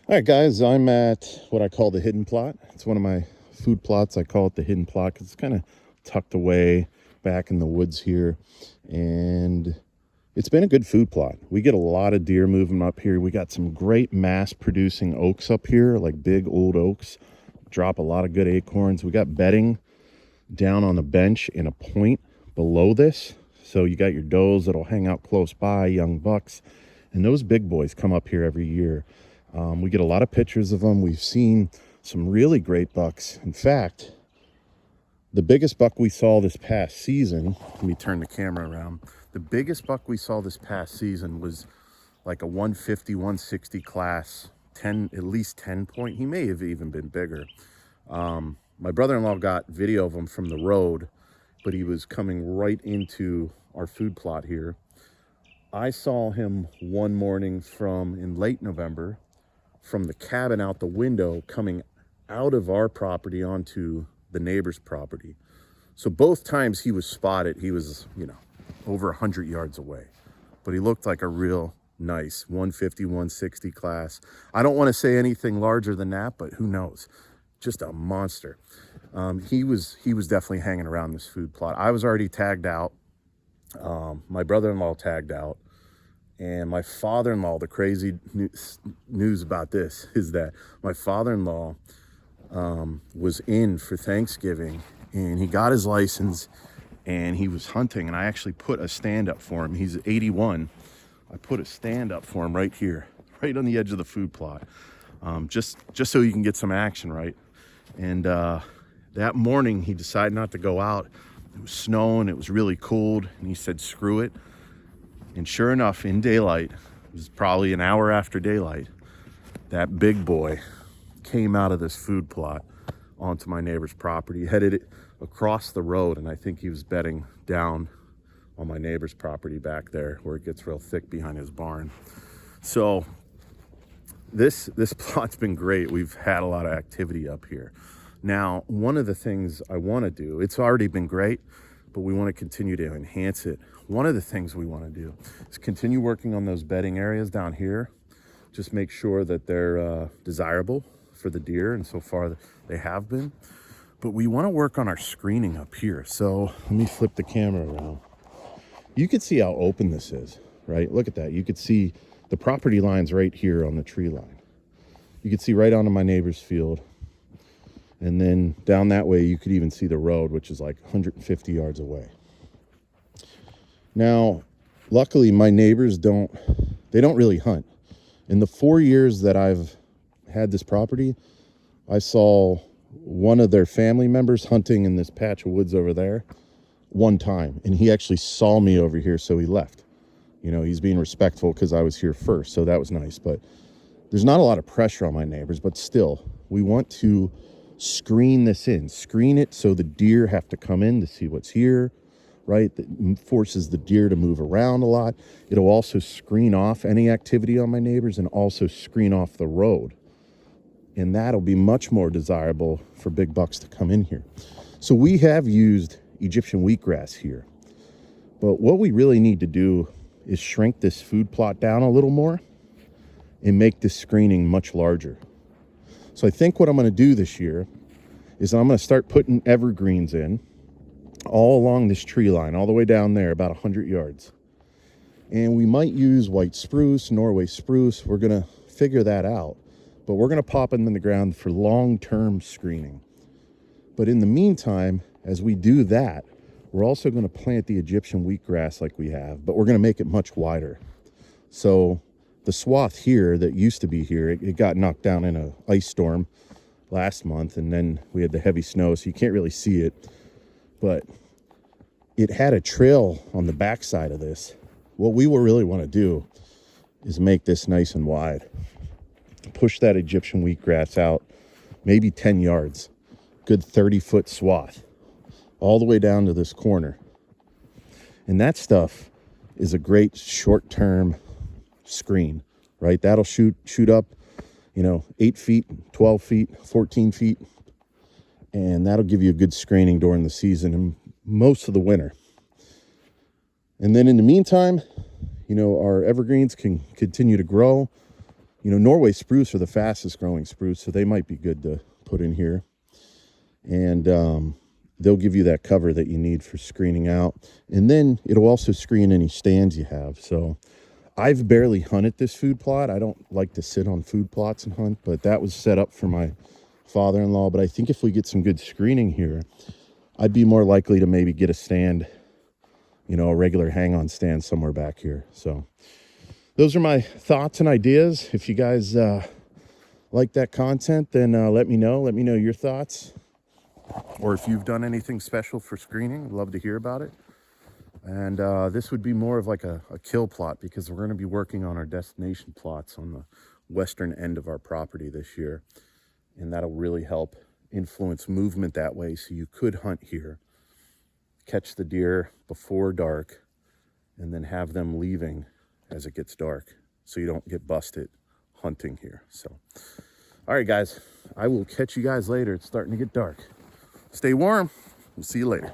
All right, guys, I'm at what I call the hidden plot. It's one of my food plots. I call it the hidden plot because it's kind of tucked away back in the woods here. And it's been a good food plot. We get a lot of deer moving up here. We got some great mass producing oaks up here, like big old oaks. Drop a lot of good acorns. We got bedding down on the bench in a point below this. So you got your does that'll hang out close by, young bucks. And those big boys come up here every year. We get a lot of pictures of them. We've seen some really great bucks. In fact, the biggest buck we saw this past season, let me turn the camera around. The biggest buck we saw this past season was like a 150, 160 class, at least 10 point. He may have even been bigger. My brother-in-law got video of him from the road, but he was coming right into our food plot here. I saw him one morning in late November from the cabin out the window coming out of our property onto the neighbor's property. So both times he was spotted, he was, over 100 yards away. But he looked like a real nice 150, 160 class. I don't want to say anything larger than that, but who knows? Just a monster. He was definitely hanging around this food plot. I was already tagged out. My brother-in-law tagged out. And my father-in-law, the crazy news about this is that my father-in-law was in for Thanksgiving, and he got his license, and he was hunting, and I actually put a stand up for him. He's 81. I put a stand up for him right here, right on the edge of the food plot, just so you can get some action, right? And that morning, he decided not to go out. It was snowing. It was really cold, and he said, screw it. And sure enough, in daylight, it was probably an hour after daylight, that big boy came out of this food plot onto my neighbor's property, headed across the road, and I think he was bedding down on my neighbor's property back there where it gets real thick behind his barn. So this plot's been great. We've had a lot of activity up here. Now, one of the things I want to do, it's already been great, but we want to continue to enhance it. One of the things we want to do is continue working on those bedding areas down here. Just make sure that they're desirable for the deer, and so far they have been. But we want to work on our screening up here. So let me flip the camera around. You can see how open this is, right? Look at that. You could see the property lines right here on the tree line. You could see right onto my neighbor's field. And then down that way, you could even see the road, which is like 150 yards away. Now, luckily, my neighbors don't really hunt. In the 4 years that I've had this property, I saw one of their family members hunting in this patch of woods over there one time. And he actually saw me over here, so he left. He's being respectful because I was here first, so that was nice. But there's not a lot of pressure on my neighbors, but still, we want to screen it so the deer have to come in to see what's here, right? That forces the deer to move around a lot. It'll also screen off any activity on my neighbors and also screen off the road. And that'll be much more desirable for big bucks to come in here. So we have used Egyptian wheatgrass here. But what we really need to do is shrink this food plot down a little more and make this screening much larger. So I think what I'm going to do this year is I'm going to start putting evergreens in all along this tree line, all the way down there, about 100 yards. And we might use white spruce, Norway spruce. We're going to figure that out. But we're going to pop them in the ground for long-term screening. But in the meantime, as we do that, we're also going to plant the Egyptian wheatgrass like we have, but we're going to make it much wider. So the swath here that used to be here, it got knocked down in an ice storm last month, and then we had the heavy snow, so you can't really see it. But it had a trail on the backside of this. What we will really want to do is make this nice and wide. Push that Egyptian wheatgrass out maybe 10 yards. Good 30-foot swath. All the way down to this corner. And that stuff is a great short-term screen, right? That'll shoot up, 8 feet, 12 feet, 14 feet. And that'll give you a good screening during the season and most of the winter. And then in the meantime, our evergreens can continue to grow. You know, Norway spruce are the fastest growing spruce, so they might be good to put in here. And they'll give you that cover that you need for screening out. And then it'll also screen any stands you have. So I've barely hunted this food plot. I don't like to sit on food plots and hunt, but that was set up for my father-in-law. But I think if we get some good screening here, I'd be more likely to maybe get a stand, you know, a regular hang-on stand somewhere back here. So those are my thoughts and ideas. If you guys like that content, then let me know. Let me know your thoughts. Or if you've done anything special for screening, I'd love to hear about it. And this would be more of like a kill plot, because we're going to be working on our destination plots on the western end of our property this year. And that'll really help influence movement that way. So you could hunt here, catch the deer before dark, and then have them leaving as it gets dark, so you don't get busted hunting here. So, all right, guys, I will catch you guys later. It's starting to get dark. Stay warm. We'll see you later.